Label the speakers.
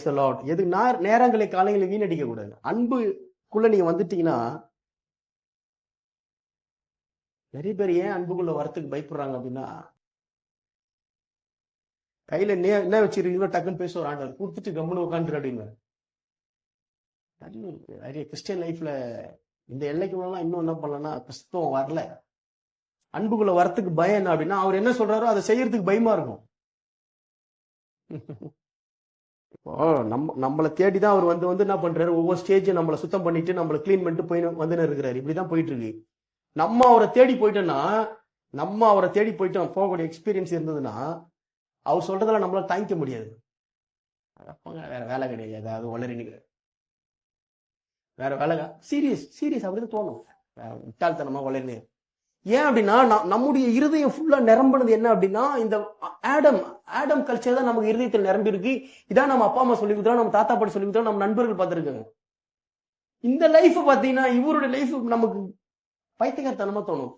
Speaker 1: த Lord. எது நேரங்களை காலங்களை வீணடிக்க கூடாது. அன்புக்குள்ள நீங்க வந்துட்டீங்கன்னா, நிறைய பேர் ஏன் அன்புக்குள்ள வரத்துக்கு பயப்படுறாங்க அப்படின்னா, கையில என்ன வச்சிருக்கீங்களோ டக்குன்னு பேச ஒரு ஆண்டவர் கொடுத்துட்டு கம்முன்னு உட்காந்துரு அப்படின்னு. நிறைய கிறிஸ்டியன் லைஃப்ல இந்த எல்லைக்குள்ளலாம் இன்னும் என்ன பண்ணலன்னா, கிறிஸ்தவம் வரல. அன்புக்குள்ள வரத்துக்கு பயம் என்ன அப்படின்னா, அவர் என்ன சொல்றாரோ அதை செய்யறதுக்கு பயமா இருக்கும். இப்போ நம்மளை தேடிதான் அவர் வந்து என்ன பண்றாரு, ஒவ்வொரு ஸ்டேஜும் நம்மளை சுத்தம் பண்ணிட்டு நம்மளை கிளீன் பண்ணிட்டு போய் வந்துன்னு இருக்கிறாரு. இப்படிதான் போயிட்டு இருக்கு. நம்ம அவரை தேடி போயிட்டோம் போகக்கூடிய எக்ஸ்பீரியன்ஸ் இருந்ததுன்னா, அவர் சொல்றதெல்லாம் நம்மளால தாங்கிக்க முடியாது. வேற வேலை கிடையாது, ஏதாவது வளரினுங்க வேற வேலை சீரியஸ் அப்படின்னு தோணும். முட்டாள்தனமா வளரினு. ஏன் அப்படின்னா, நம்முடைய இருதயம் ஃபுல்லா நிரம்பினது என்ன அப்படின்னா, இந்த ஆடம் கல்ச்சர் தான் நமக்கு இருதயத்தில் நிரம்பி இருக்கு. இதான் நம்ம அப்பா அம்மா சொல்லி கொடுத்தோம், நம்ம தாத்தா பாட்டி சொல்லி கொடுத்தோம், நம்ம நண்பர்கள் பார்த்திருக்காங்க. இந்த லைஃப் பாத்தீங்கன்னா, இவருடைய லைஃப் நமக்கு பைத்தியக்காரத்தனமா தோணும்.